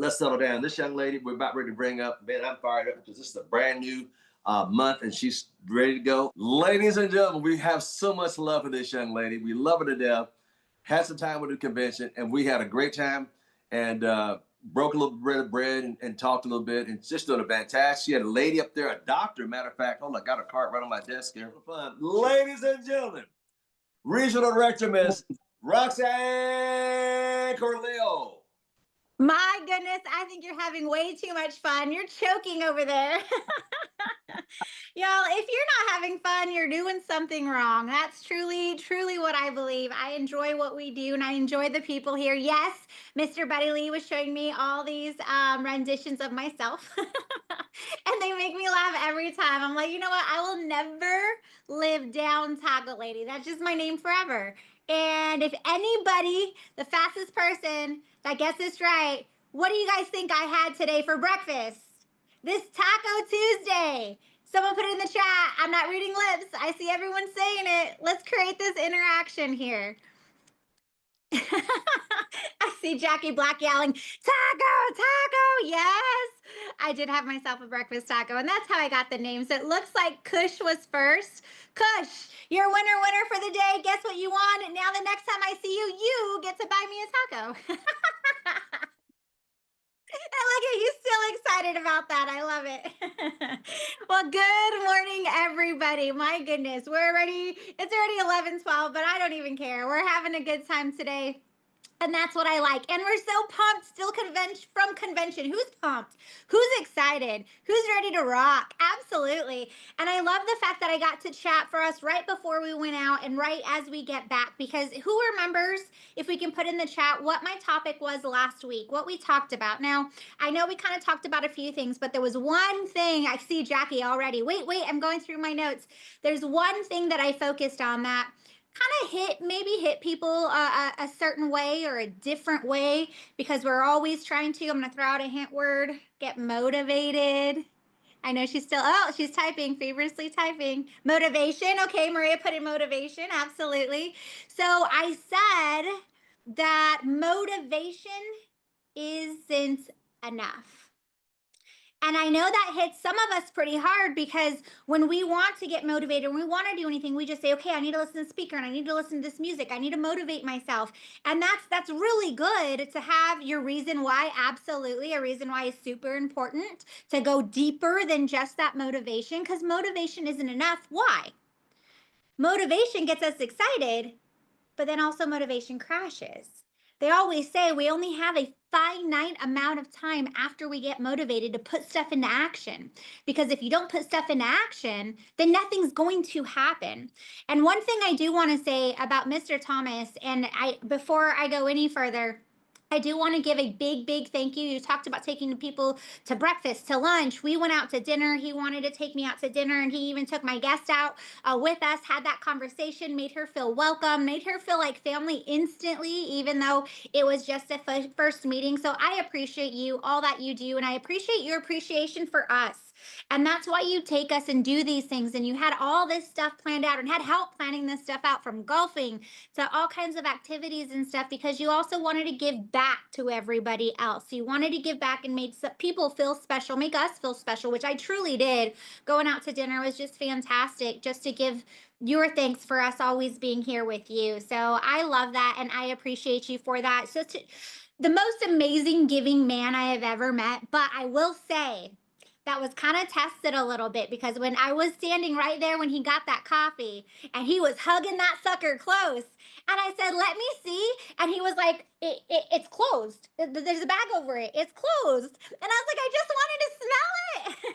let's settle down. This young lady, we're about ready to bring up. Man, I'm fired up because this is a brand new month and she's ready to go. Ladies and gentlemen, we have so much love for this young lady. We love her to death. Had some time with the convention and we had a great time and broke a little bit of bread and talked a little bit and just doing a fantastic. She had a lady up there, a doctor, matter of fact. Hold on, I got her card right on my desk here. Fun. Ladies and gentlemen, Regional Director, Miss Roxann Corralejo. My goodness, I think you're having way too much fun. You're choking over there. Y'all, if you're not having fun, you're doing something wrong. That's truly what I believe. I enjoy what we do and I enjoy the people here. Yes, Mr. Buddy Lee was showing me all these renditions of myself. And they make me laugh every time. I'm like, you know what? I will never live down Taco Lady. That's just my name forever. And if anybody, the fastest person that gets this right, what do you guys think I had today for breakfast? This Taco Tuesday. Someone put it in the chat. I'm not reading lips. I see everyone saying it. Let's create this interaction here. I see Jackie Black yelling, taco, taco, yes. I did have myself a breakfast taco, and that's how I got the name. So it looks like Kush was first. Kush, you're winner for the day. Guess what you want? And now the next time I see you, you get to buy me a taco. I look at you still excited about that. I love it. Well, good morning, everybody. My goodness, it's already 11:12, but I don't even care. We're having a good time today. And that's what I like. And we're so pumped still from convention. Who's pumped? Who's excited? Who's ready to rock? Absolutely. And I love the fact that I got to chat for us right before we went out and right as we get back, because who remembers, if we can put in the chat, what my topic was last week, what we talked about. Now, I know we kind of talked about a few things, but there was one thing. I see Jackie already. Wait, I'm going through my notes. There's one thing that I focused on that kind of hit people a certain way or a different way, because we're always trying to, I'm going to throw out a hint word, get motivated. I know she's typing, feverishly typing. Motivation. Okay, Maria put in motivation. Absolutely. So I said that motivation isn't enough. And I know that hits some of us pretty hard, because when we want to get motivated, when we want to do anything, we just say, okay, I need to listen to the speaker and I need to listen to this music. I need to motivate myself. And that's really good to have your reason why. Absolutely. A reason why is super important, to go deeper than just that motivation, because motivation isn't enough. Why? Motivation gets us excited, but then also motivation crashes. They always say we only have a finite amount of time after we get motivated to put stuff into action. Because if you don't put stuff into action, then nothing's going to happen. And one thing I do want to say about Mr. Thomas, and before I go any further, I do want to give a big thank you. You talked about taking people to breakfast, to lunch. We went out to dinner. He wanted to take me out to dinner, and he even took my guest out with us, had that conversation, made her feel welcome, made her feel like family instantly, even though it was just a first meeting. So I appreciate you, all that you do, and I appreciate your appreciation for us. And that's why you take us and do these things. And you had all this stuff planned out and had help planning this stuff out, from golfing to all kinds of activities and stuff, because you also wanted to give back to everybody else. You wanted to give back and make people feel special, make us feel special, which I truly did. Going out to dinner was just fantastic, just to give your thanks for us always being here with you. So I love that, and I appreciate you for that. So the most amazing giving man I have ever met. But I will say, that was kind of tested a little bit, because when I was standing right there when he got that coffee and he was hugging that sucker close, and I said, let me see. And he was like, it's closed. There's a bag over it. It's closed. And I was like, I just wanted to smell it.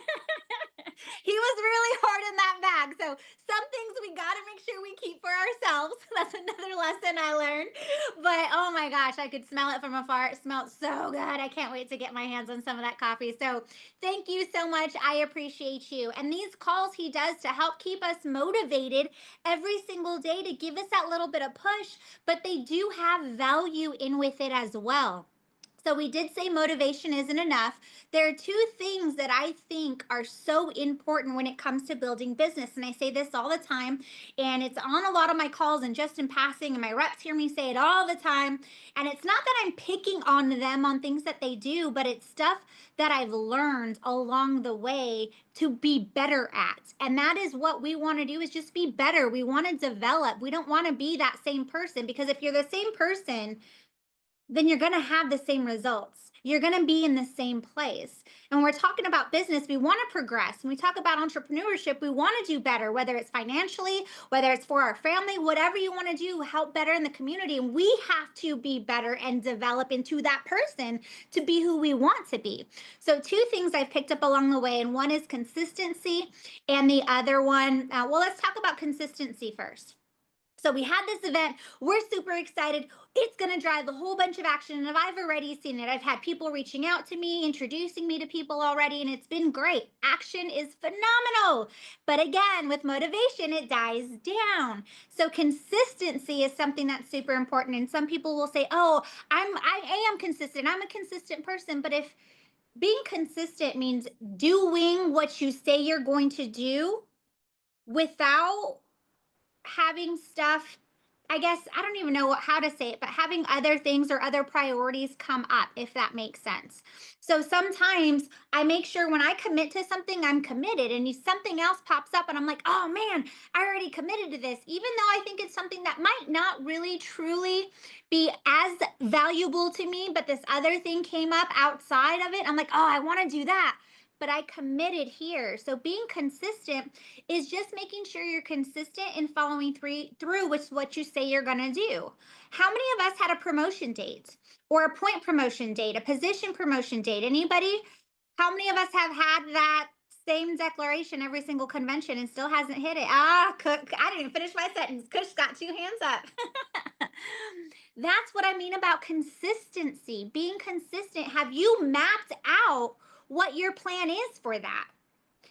He was really hard in that bag. So some things we got to make sure we keep for ourselves. That's another lesson I learned. But oh my gosh, I could smell it from afar. It smelled so good. I can't wait to get my hands on some of that coffee. So thank you so much. I appreciate you. And these calls he does to help keep us motivated every single day, to give us that little bit of push, but they do have value in with it as well. So we did say motivation isn't enough. There are two things that I think are so important when it comes to building business. And I say this all the time, and it's on a lot of my calls and just in passing, and my reps hear me say it all the time. And it's not that I'm picking on them on things that they do, but it's stuff that I've learned along the way to be better at. And that is what we want to do, is just be better. We want to develop. We don't want to be that same person, because if you're the same person, then you're going to have the same results. You're going to be in the same place. And when we're talking about business, we want to progress. When we talk about entrepreneurship, we want to do better, whether it's financially, whether it's for our family, whatever you want to do, help better in the community. And we have to be better and develop into that person to be who we want to be. So two things I've picked up along the way, and one is consistency, and the other one, well, let's talk about consistency first. So we had this event. We're super excited. It's going to drive a whole bunch of action. And I've already seen it. I've had people reaching out to me, introducing me to people already, and it's been great. Action is phenomenal. But again, with motivation, it dies down. So consistency is something that's super important. And some people will say, oh, I am consistent. I'm a consistent person. But if being consistent means doing what you say you're going to do without having stuff, I guess I don't even know how to say it, but having other things or other priorities come up, if that makes sense. So sometimes I make sure when I commit to something, I'm committed, and if something else pops up and I'm like, oh man, I already committed to this, even though I think it's something that might not really truly be as valuable to me, but this other thing came up outside of it. I'm like, oh, I want to do that, but I committed here. So being consistent is just making sure you're consistent in following through with what you say you're going to do. How many of us had a promotion date, or a point promotion date, a position promotion date? Anybody? How many of us have had that same declaration every single convention and still hasn't hit it? Ah, Cook, I didn't even finish my sentence. Kush got two hands up. That's what I mean about consistency. Being consistent. Have you mapped out what your plan is for that?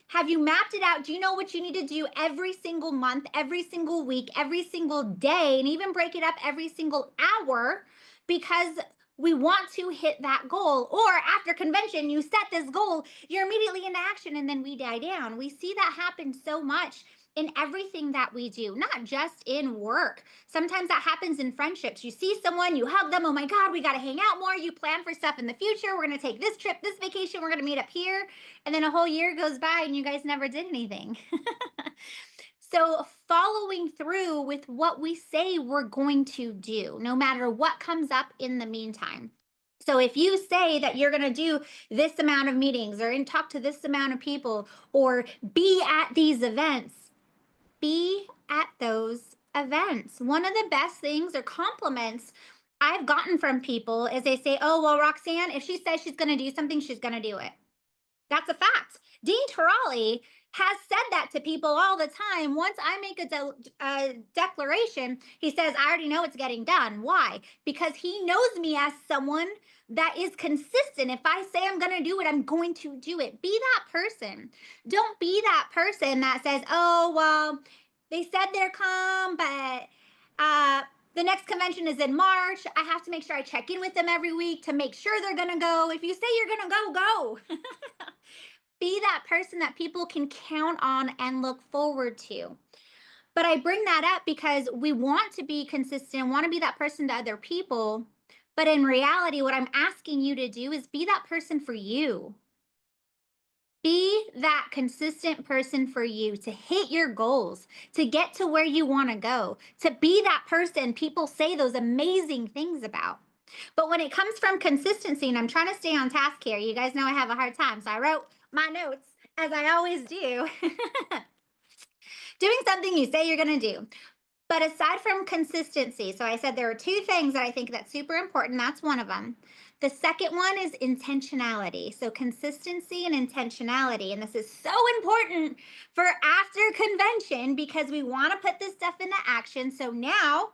Have you mapped it out? Do you know what you need to do every single month, every single week, every single day, and even break it up every single hour? Because we want to hit that goal. Or after convention, you set this goal, you're immediately into action, and then we die down. We see that happen so much in everything that we do, not just in work. Sometimes that happens in friendships. You see someone, you hug them, oh my God, we got to hang out more. You plan for stuff in the future. We're going to take this trip, this vacation, we're going to meet up here. And then a whole year goes by and you guys never did anything. So following through with what we say we're going to do, no matter what comes up in the meantime. So if you say that you're going to do this amount of meetings, or talk to this amount of people, or be at these events, be at those events. One of the best things or compliments I've gotten from people is they say, oh, well, Roxann, if she says she's going to do something, she's going to do it. That's a fact. Dean Torali has said that to people all the time. Once I make a declaration, he says, I already know it's getting done. Why? Because he knows me as someone that is consistent. If I say I'm going to do it, I'm going to do it. Be that person. Don't be that person that says, oh, well, they said they're come, but the next convention is in March. I have to make sure I check in with them every week to make sure they're going to go. If you say you're going to go, go. Be that person that people can count on and look forward to. But I bring that up because we want to be consistent, want to be that person to other people. But in reality, what I'm asking you to do is be that person for you. Be that consistent person for you to hit your goals, to get to where you want to go, to be that person people say those amazing things about. But when it comes from consistency, and I'm trying to stay on task here, you guys know I have a hard time. So I wrote my notes, as I always do. Doing something you say you're going to do. But aside from consistency, so I said there are two things that I think that's super important. That's one of them. The second one is intentionality. So consistency and intentionality. And this is so important for after convention, because we want to put this stuff into action. So now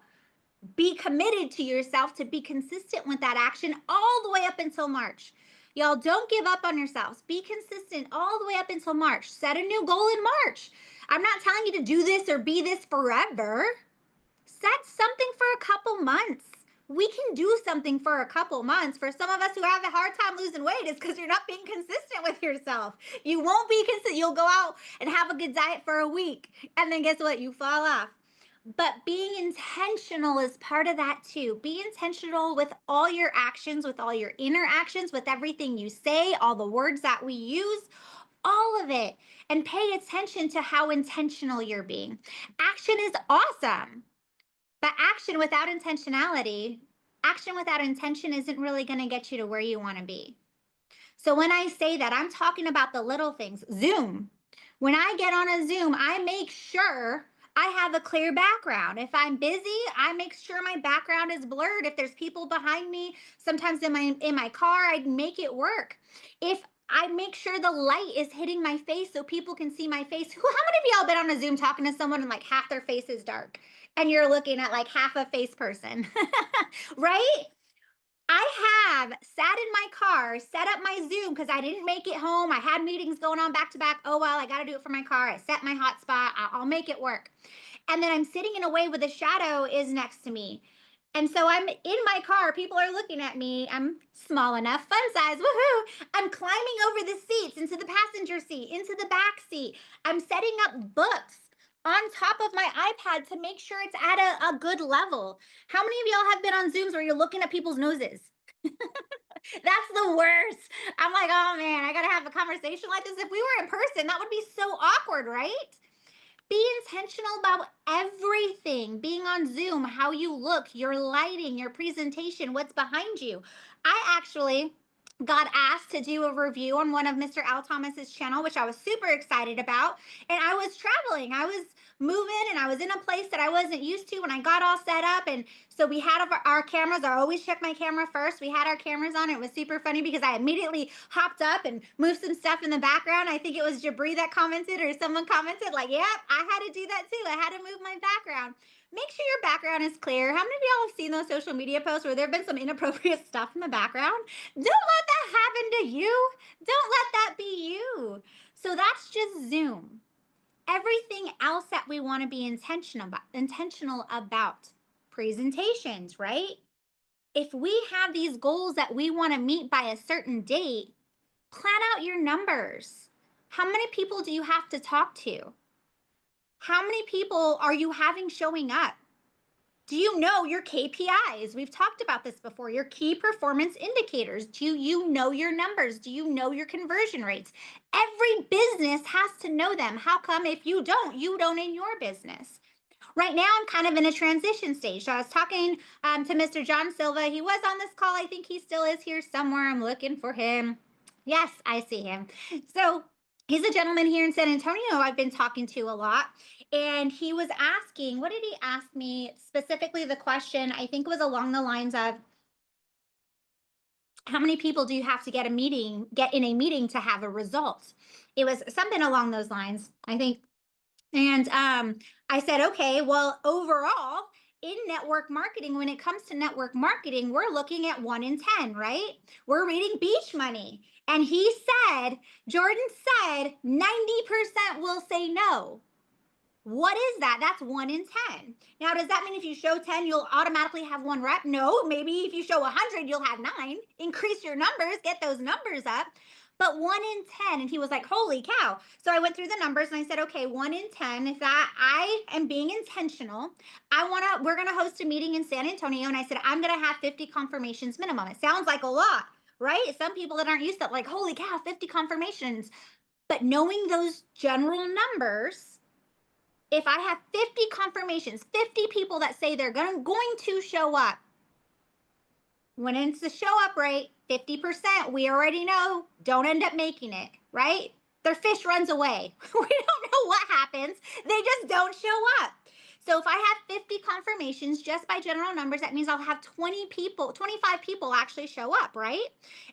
be committed to yourself to be consistent with that action all the way up until March. Y'all, don't give up on yourselves. Be consistent all the way up until March. Set a new goal in March. I'm not telling you to do this or be this forever. Set something for a couple months. we can do something for a couple months. For some of us who have a hard time losing weight, it's because you're not being consistent with yourself. You won't be consistent. You'll go out and have a good diet for a week, and then guess what? You fall off. But being intentional is part of that too. Be intentional with all your actions, with all your interactions, with everything you say, all the words that we use, all of it. And pay attention to how intentional you're being. Action is awesome. But action without intentionality, action without intention isn't really going to get you to where you want to be. So when I say that, I'm talking about the little things. Zoom. When I get on a Zoom, I make sure I have a clear background. If I'm busy, I make sure my background is blurred. If there's people behind me, sometimes in my car, I make it work. If I make sure the light is hitting my face so people can see my face. How many of y'all been on a Zoom talking to someone and like half their face is dark and you're looking at like half a face person, right? I have sat in my car, set up my Zoom because I didn't make it home. I had meetings going on back to back. Oh, well, I got to do it for my car. I set my hotspot. I'll make it work. And then I'm sitting in a way where the shadow is next to me. And so I'm in my car. People are looking at me. I'm small enough, fun size, woohoo. I'm climbing over the seats into the passenger seat, into the back seat. I'm setting up books on top of my iPad to make sure it's at a good level. How many of y'all have been on Zooms where you're looking at people's noses? That's the worst. I'm like, oh man, I got to have a conversation like this. If we were in person, that would be so awkward, right? Be intentional about everything. Being on Zoom, how you look, your lighting, your presentation, what's behind you. I actually got asked to do a review on one of Mr. Al Thomas's channel, which I was super excited about. And I was traveling. I was moving and I was in a place that I wasn't used to when I got all set up. And so we had our cameras. I always check my camera first. We had our cameras on. It was super funny because I immediately hopped up and moved some stuff in the background. I think it was Jabri that commented or someone commented like, yep, I had to do that too. I had to move my background. Make sure your background is clear. How many of y'all have seen those social media posts where there have been some inappropriate stuff in the background? Don't let that happen to you. Don't let that be you. So that's just Zoom. Everything else that we want to be intentional about presentations, right? If we have these goals that we want to meet by a certain date, plan out your numbers. How many people do you have to talk to? How many people are you having showing up? Do you know your KPIs? We've talked about this before, your key performance indicators. Do you know your numbers? Do you know your conversion rates? Every business has to know them. How come if you don't in your business? Right now, I'm kind of in a transition stage. So I was talking to Mr. John Silva. He was on this call. I think he still is here somewhere. I'm looking for him. Yes, I see him. So he's a gentleman here in San Antonio I've been talking to a lot. And he was asking, what did he ask me specifically? The question, I think, was along the lines of, how many people do you have to get in a meeting to have a result? It was something along those lines, I think. And I said, okay, well, overall, in network marketing, when it comes to network marketing, we're looking at 1 in 10, right? We're reading Beach Money. And he said, Jordan said, 90% will say no. What is that? That's 1 in 10. Now, does that mean if you show 10, you'll automatically have 1 rep? No, maybe if you show 100, you'll have 9. Increase your numbers, get those numbers up. But 1 in 10, and he was like, holy cow. So I went through the numbers and I said, okay, 1 in 10, if that I am being intentional, we're gonna host a meeting in San Antonio. And I said, I'm gonna have 50 confirmations minimum. It sounds like a lot, right? Some people that aren't used to it, like, holy cow, 50 confirmations. But knowing those general numbers, if I have 50 confirmations, 50 people that say they're going to show up, when it's the show up rate, 50%, we already know, don't end up making it, right? Their fish runs away. We don't know what happens. They just don't show up. So if I have 50 confirmations just by general numbers, that means I'll have 25 people actually show up, right?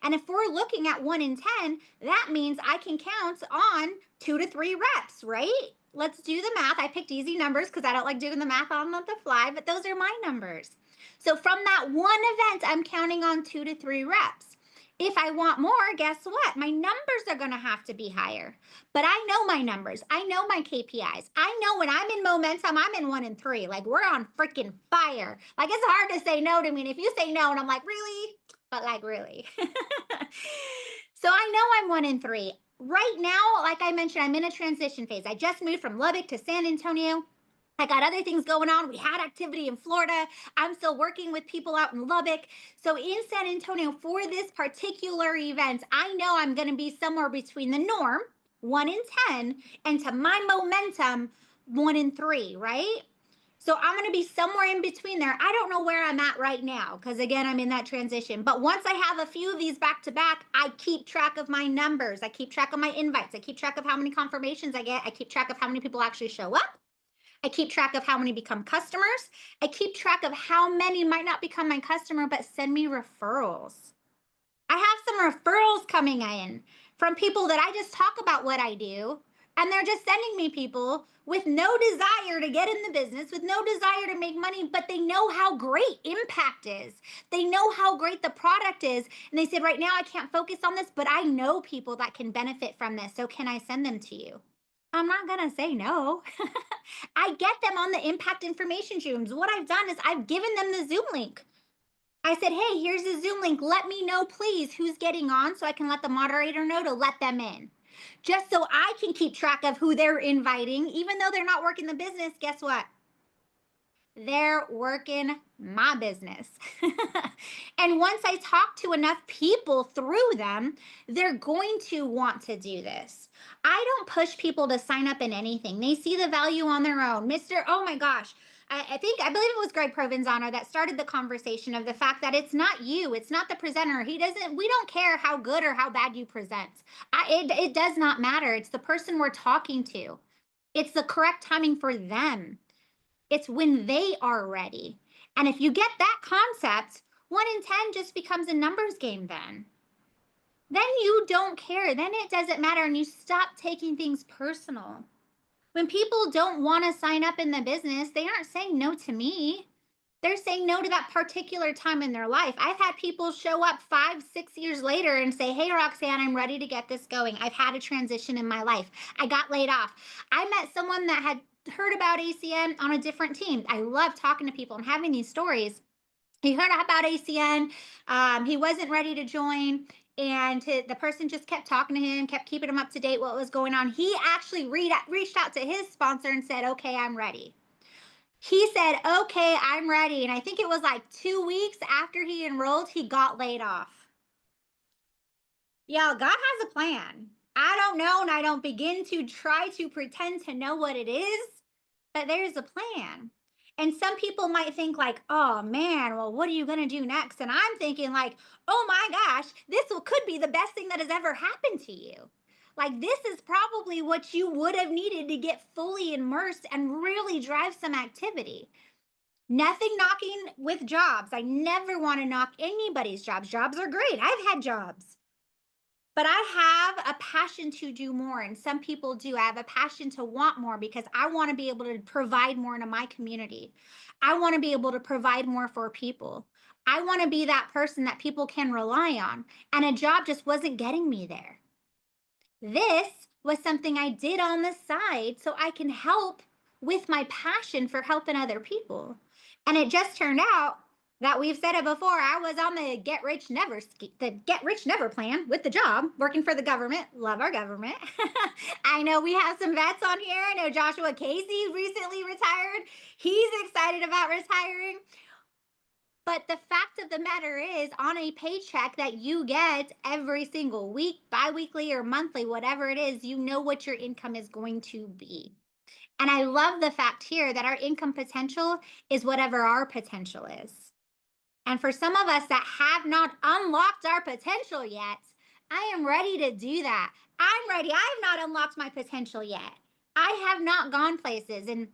And if we're looking at 1 in 10, that means I can count on 2 to 3 reps, right? Let's do the math. I picked easy numbers because I don't like doing the math on the fly, but those are my numbers. So from that one event, I'm counting on 2 to 3 reps. If I want more, guess what? My numbers are going to have to be higher. But I know my numbers. I know my KPIs. I know when I'm in momentum, I'm in 1 and 3. Like we're on freaking fire. Like it's hard to say no to me. And if you say no, and I'm like, really? But like, really? So I know I'm 1 and 3. Right now, like I mentioned, I'm in a transition phase. I just moved from Lubbock to San Antonio. I got other things going on. We had activity in Florida. I'm still working with people out in Lubbock. So in San Antonio for this particular event, I know I'm going to be somewhere between the norm, 1 in 10, and to my momentum, 1 in 3, right? So I'm going to be somewhere in between there. I don't know where I'm at right now because, again, I'm in that transition. But once I have a few of these back to back, I keep track of my numbers. I keep track of my invites. I keep track of how many confirmations I get. I keep track of how many people actually show up. I keep track of how many become customers. I keep track of how many might not become my customer, but send me referrals. I have some referrals coming in from people that I just talk about what I do, and they're just sending me people with no desire to get in the business, with no desire to make money, but they know how great impact is. They know how great the product is. And they said, right now I can't focus on this, but I know people that can benefit from this. So can I send them to you? I'm not going to say no. I get them on the impact information Zooms. What I've done is I've given them the Zoom link. I said, hey, here's the Zoom link. Let me know, please, who's getting on so I can let the moderator know to let them in. Just so I can keep track of who they're inviting, even though they're not working the business, guess what? They're working my business. And once I talk to enough people through them, they're going to want to do this. I don't push people to sign up in anything. They see the value on their own. Oh my gosh. I believe it was Greg Provenzano that started the conversation of the fact that it's not you, it's not the presenter. We don't care how good or how bad you present. It does not matter. It's the person we're talking to. It's the correct timing for them. It's when they are ready. And if you get that concept, 1 in 10 just becomes a numbers game then. Then you don't care. Then it doesn't matter and you stop taking things personal. When people don't want to sign up in the business, they aren't saying no to me. They're saying no to that particular time in their life. I've had people show up 5, 6 years later and say, hey, Roxann, I'm ready to get this going. I've had a transition in my life. I got laid off. I met someone that had heard about ACN on a different team. I love talking to people and having these stories. He heard about ACN. He wasn't ready to join. And the person just kept talking to him, kept keeping him up to date what was going on. He actually reached out to his sponsor and said, okay, I'm ready. He said, okay, I'm ready. And I think it was like 2 weeks after he enrolled, he got laid off. Yeah, God has a plan. I don't know, and I don't begin to try to pretend to know what it is, but there's a plan. And some people might think like, oh man, well, what are you going to do next? And I'm thinking like, oh my gosh, could be the best thing that has ever happened to you. Like this is probably what you would have needed to get fully immersed and really drive some activity. Nothing knocking with jobs. I never want to knock anybody's jobs. Jobs are great. I've had jobs. But I have a passion to do more, and some people do. I have a passion to want more because I want to be able to provide more into my community. I want to be able to provide more for people. I want to be that person that people can rely on, and a job just wasn't getting me there. This was something I did on the side so I can help with my passion for helping other people. And it just turned out that we've said it before. I was on the get rich never plan with the job, working for the government. Love our government. I know we have some vets on here. I know Joshua Casey recently retired. He's excited about retiring. But the fact of the matter is, on a paycheck that you get every single week, biweekly or monthly, whatever it is, you know what your income is going to be. And I love the fact here that our income potential is whatever our potential is. And for some of us that have not unlocked our potential yet, I am ready to do that. I'm ready. I have not unlocked my potential yet. I have not gone places. And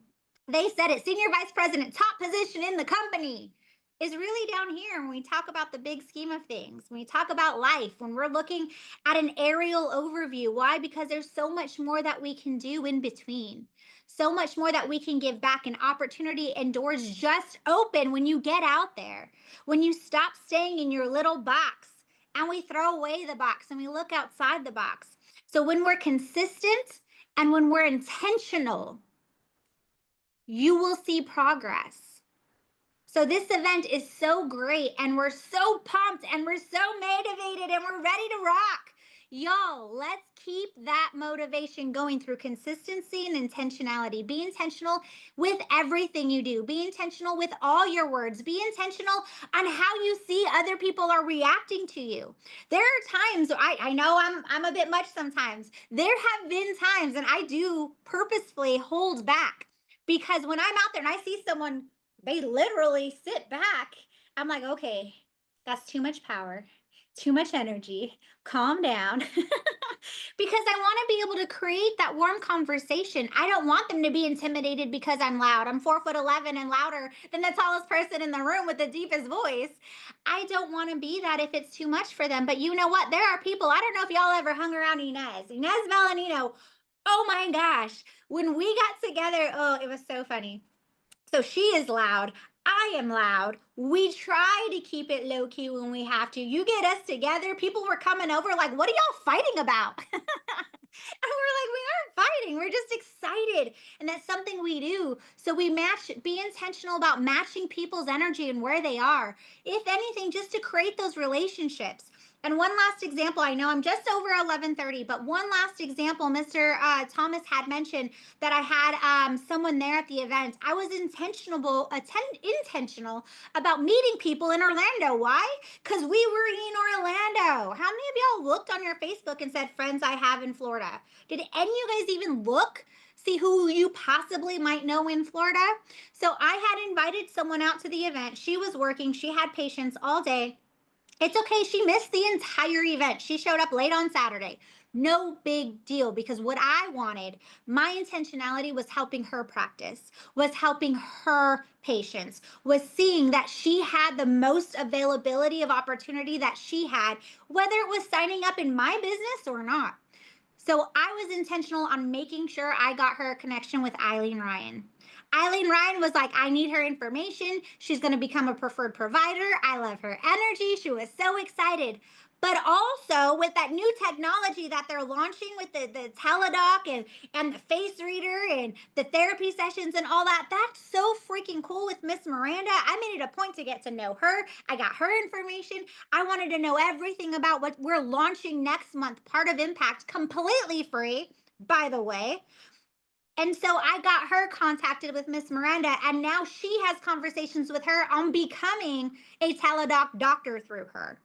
they said it, senior vice president, top position in the company, is really down here when we talk about the big scheme of things, when we talk about life, when we're looking at an aerial overview. Why? Because there's so much more that we can do in between. So much more that we can give back, and opportunity and doors just open when you get out there, when you stop staying in your little box and we throw away the box and we look outside the box. So when we're consistent and when we're intentional, you will see progress. So this event is so great and we're so pumped and we're so motivated and we're ready to rock. Y'all, let's keep that motivation going through consistency and intentionality. Be intentional with everything you do. Be intentional with all your words. Be intentional on how you see other people are reacting to you. There are times, I know I'm a bit much sometimes. There have been times, and I do purposefully hold back, because when I'm out there and I see someone, they literally sit back, I'm like, okay, that's too much power, too much energy, calm down. Because I want to be able to create that warm conversation. I don't want them to be intimidated because I'm loud. I'm 4'11" and louder than the tallest person in the room with the deepest voice. I don't want to be that if it's too much for them. But you know what? There are people, I don't know if y'all ever hung around Inez Valenino. Oh my gosh. When we got together, oh, it was so funny. So she is loud. I am loud. We try to keep it low key when we have to. You get us together, people were coming over like, what are y'all fighting about? And we're like, we aren't fighting. We're just excited. And that's something we do. So we be intentional about matching people's energy and where they are. If anything, just to create those relationships. And one last example, I know I'm just over 11:30, but one last example, Mr. Thomas had mentioned that I had someone there at the event. I was intentional about meeting people in Orlando. Why? Because we were in Orlando. How many of y'all looked on your Facebook and said, friends I have in Florida? Did any of you guys even look? See who you possibly might know in Florida? So I had invited someone out to the event. She was working. She had patients all day. It's okay. She missed the entire event. She showed up late on Saturday. No big deal, because what I wanted, my intentionality was helping her practice, was helping her patients, was seeing that she had the most availability of opportunity that she had, whether it was signing up in my business or not. So I was intentional on making sure I got her a connection with Eileen Ryan. Eileen Ryan was like, I need her information. She's going to become a preferred provider. I love her energy. She was so excited. But also with that new technology that they're launching with the teledoc and the face reader and the therapy sessions and all that, that's so freaking cool with Miss Miranda. I made it a point to get to know her. I got her information. I wanted to know everything about what we're launching next month, part of Impact, completely free, by the way. And so I got her contacted with Miss Miranda, and now she has conversations with her on becoming a teledoc doctor through her.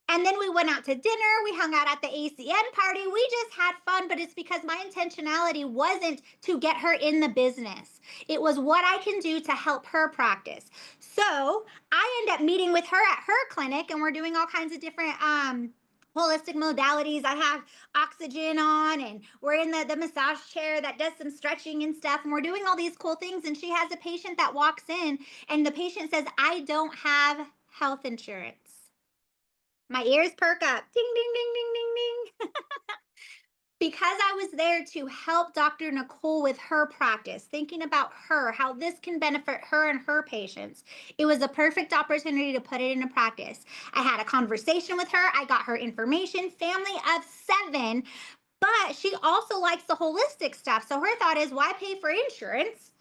And then we went out to dinner. We hung out at the ACN party. We just had fun, but it's because my intentionality wasn't to get her in the business. It was what I can do to help her practice. So I end up meeting with her at her clinic, and we're doing all kinds of different holistic modalities. I have oxygen on, and we're in the massage chair that does some stretching and stuff. And we're doing all these cool things. And she has a patient that walks in, and the patient says, I don't have health insurance. My ears perk up. Ding, ding, ding, ding, ding, ding. Because I was there to help Dr. Nicole with her practice, thinking about her, how this can benefit her and her patients. It was a perfect opportunity to put it into practice. I had a conversation with her. I got her information, family of 7, but she also likes the holistic stuff. So her thought is, why pay for insurance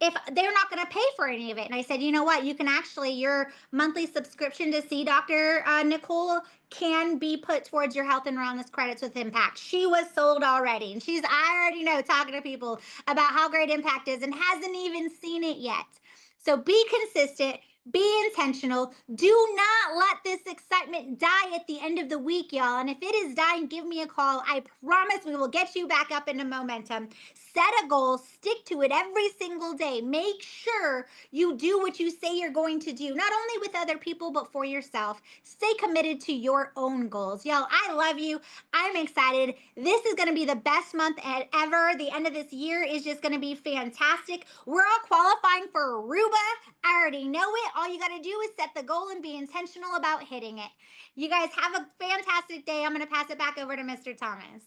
if they're not going to pay for any of it? And I said, you know what? You can actually, your monthly subscription to see Dr. Nicole can be put towards your health and wellness credits with Impact. She was sold already. And I already know, talking to people about how great Impact is and hasn't even seen it yet. So be consistent. Be intentional. Do not let this excitement die at the end of the week, y'all. And if it is dying, give me a call. I promise we will get you back up into momentum. Set a goal, stick to it every single day. Make sure you do what you say you're going to do, not only with other people, but for yourself. Stay committed to your own goals. Y'all, I love you. I'm excited. This is going to be the best month ever. The end of this year is just going to be fantastic. We're all qualifying for Aruba. I already know it. All you got to do is set the goal and be intentional about hitting it. You guys have a fantastic day. I'm going to pass it back over to Mr. Thomas.